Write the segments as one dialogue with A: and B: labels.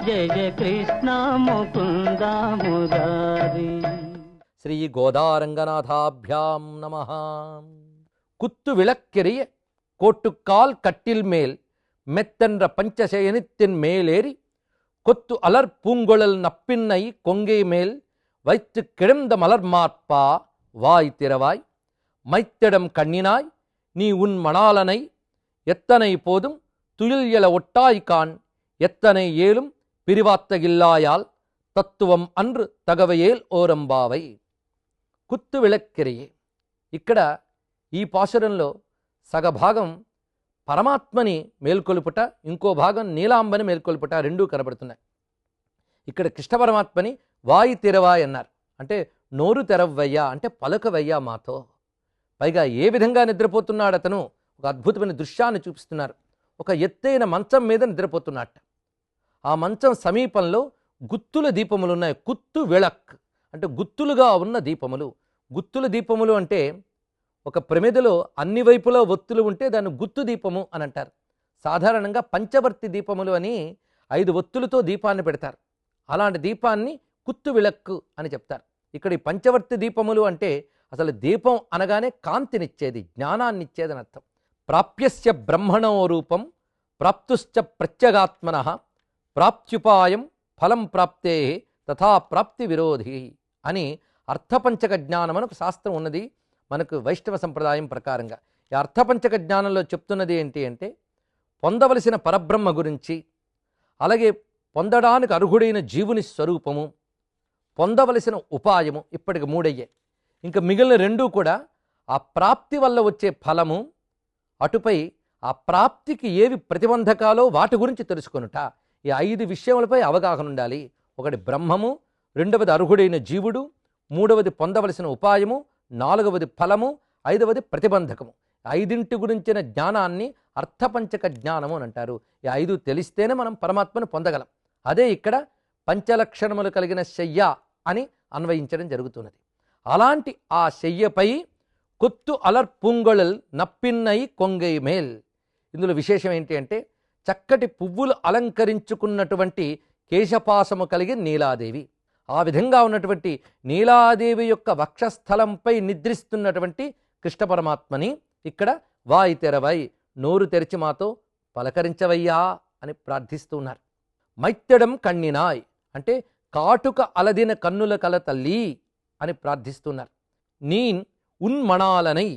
A: జయ జయ కృష్ణ ముకుంద మురారి.
B: శ్రీ గోదారంగనాథాభ్యాం నమః. குத்து விளக்கெரிய கோட்டுக்கால் கட்டில் மேல் மெத்தென்ற பஞ்சசயனித்தின் மேலேறி கொத்து அலர் பூங்கொழல் நப்பின்னை கொங்கை மேல் வைத்து கிடந்த மலர் மார்ப்பா வாய் திறவாய் மைத்திடம் கண்ணினாய் நீ உன் மணாலனை எத்தனை போதும் துயில் எழ ஒட்டாய்கான் எத்தனை ஏலும் பிரிவாத்தகில்லாயால் తత్వం అన్రు తగవయేల్ ఓరంబావై. కుత్తు విళక్కిరియే. ఇక్కడ ఈ పాశురంలో సగభాగం పరమాత్మని మేల్కొలుపుట, ఇంకో భాగం నీలాంబని మేల్కొలుపుట రెండూ కనబడుతున్నాయి. ఇక్కడ కృష్ణ పరమాత్మని వాయి తెరవాయి అన్నారు. అంటే నోరు తెరవయ్యా, అంటే పలుకవయ్యా మాతో. పైగా ఏ విధంగా నిద్రపోతున్నాడు అతను, ఒక అద్భుతమైన దృశ్యాన్ని చూపిస్తున్నారు. ఒక ఎత్తైన మంచం మీద నిద్రపోతున్నట్ట. ఆ మంచం సమీపంలో గుత్తుల దీపములున్నాయి. కుత్తు విళక్ అంటే గుత్తులుగా ఉన్న దీపములు. గుత్తుల దీపములు అంటే ఒక ప్రమిదలో అన్ని వైపులో ఒత్తులు ఉంటే దాన్ని గుత్తు దీపము అని అంటారు. సాధారణంగా పంచవర్తి దీపములు అని 5 ఒత్తులతో దీపాన్ని పెడతారు. అలాంటి దీపాన్ని కుత్తు విళక్కు అని చెప్తారు. ఇక్కడ ఈ పంచవర్తి దీపములు అంటే అసలు దీపం అనగానే కాంతినిచ్చేది, జ్ఞానాన్నిచ్చేది అని అర్థం. ప్రాప్యస్య బ్రహ్మణో రూపం ప్రాప్తుశ్చ ప్రత్యగాత్మనః ప్రాప్త్యుపాయం ఫలం ప్రాప్తే తథా ప్రాప్తి విరోధి అని అర్థపంచక జ్ఞానం అని ఒక శాస్త్రం ఉన్నది మనకు వైష్ణవ సంప్రదాయం ప్రకారంగా. ఈ అర్థపంచక జ్ఞానంలో చెప్తున్నది ఏంటి అంటే పొందవలసిన పరబ్రహ్మ గురించి, అలాగే పొందడానికి అర్హుడైన జీవుని స్వరూపము, పొందవలసిన ఉపాయము, ఇప్పటికి 3 అయ్యాయి. ఇంకా మిగిలిన 2 కూడా ఆ ప్రాప్తి వల్ల వచ్చే ఫలము, అటుపై ఆ ప్రాప్తికి ఏవి ప్రతిబంధకాలో వాటి గురించి తెలుసుకొనుట. ఈ 5 విషయములపై అవగాహన ఉండాలి. ఒకటి బ్రహ్మము, రెండవది అర్హుడైన జీవుడు, మూడవది పొందవలసిన ఉపాయము, నాలుగవది ఫలము, 5వది ప్రతిబంధకము. 5 గురించిన జ్ఞానాన్ని అర్థపంచక జ్ఞానము అని అంటారు. ఈ 5 తెలిస్తేనే మనం పరమాత్మను పొందగలం. అదే ఇక్కడ పంచలక్షణములు కలిగిన శయ్య అని అన్వయించడం జరుగుతున్నది. అలాంటి ఆ శయ్యపై కొత్తు అలర్ పూంగొళల్ నప్పిన్నై కొంగై మేల్. ఇందులో విశేషం ఏంటి అంటే చక్కటి పువ్వులు అలంకరించుకున్నటువంటి కేశపాసము కలిగి నీలాదేవి. ఆ విధంగా ఉన్నటువంటి నీలాదేవి యొక్క వక్షస్థలంపై నిద్రిస్తున్నటువంటి కృష్ణ పరమాత్మని ఇక్కడ వాయి తెరవై, నోరు తెరిచి మాతో పలకరించవయ్యా అని ప్రార్థిస్తూ ఉన్నారు. మైత్తెడం కణ్ణినాయ్ అంటే కాటుక అలదిన కన్నుల కల తల్లి అని ప్రార్థిస్తున్నారు. నీ ఉన్మణాలనై,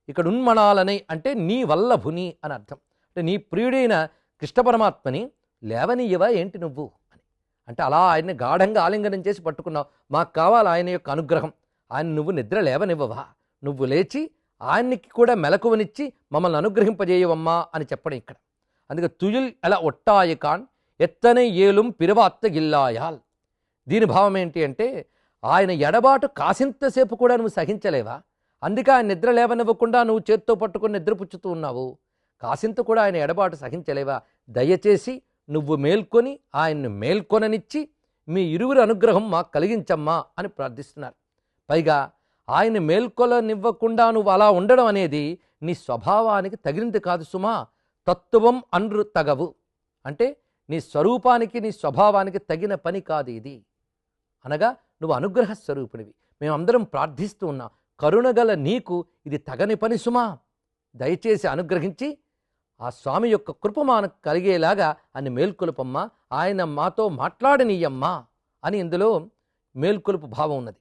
B: ఇక్కడ ఉన్మణాలనై అంటే నీ వల్లభుని అని అర్థం. అంటే నీ ప్రియుడైన కృష్ణ పరమాత్మని లేవనీయవా ఏంటి నువ్వు అని. అంటే అలా ఆయన్ని గాఢంగా ఆలింగనం చేసి పట్టుకున్నావు. మాకు కావాలి ఆయన యొక్క అనుగ్రహం. ఆయన నువ్వు నిద్ర లేవనివ్వవా, నువ్వు లేచి ఆయన్ని కూడా మెలకువనిచ్చి మమ్మల్ని అనుగ్రహింపజేయవమ్మా అని చెప్పడం ఇక్కడ. అందుకే తుయుల్ ఎలా ఒట్టాయకాన్ ఎత్తనే ఏలుం పిరవాత్త గిల్లాయాల్. దీని భావం ఏంటి అంటే ఆయన ఎడబాటు కాసింతసేపు కూడా నువ్వు సహించలేవా, అందుకే ఆయన నిద్ర లేవనివ్వకుండా నువ్వు చేత్తో పట్టుకుని నిద్రపుచ్చుతూ ఉన్నావు. కాసింత కూడా ఆయన ఎడబాటు సహించలేవా, దయచేసి నువ్వు మేల్కొని ఆయన్ను మేల్కొననిచ్చి మీ ఇరువురి అనుగ్రహం మాకు కలిగించమ్మా అని ప్రార్థిస్తున్నారు. పైగా ఆయన మేల్కొలనివ్వకుండా నువ్వు అలా ఉండడం అనేది నీ స్వభావానికి తగినది కాదు సుమా. తత్వం అన్రు తగవు అంటే నీ స్వరూపానికి నీ స్వభావానికి తగిన పని కాదు ఇది. అనగా నువ్వు అనుగ్రహ స్వరూపునివి. మేమందరం ప్రార్థిస్తూ ఉన్నాం, కరుణగల నీకు ఇది తగని పని సుమా. దయచేసి అనుగ్రహించి ఆ స్వామి యొక్క కృప మనకు కలిగేలాగా అని మేల్కొలుపమ్మా, ఆయన మాతో మాట్లాడనీయమ్మా అని ఇందులో మేల్కొలుపు భావం ఉన్నది.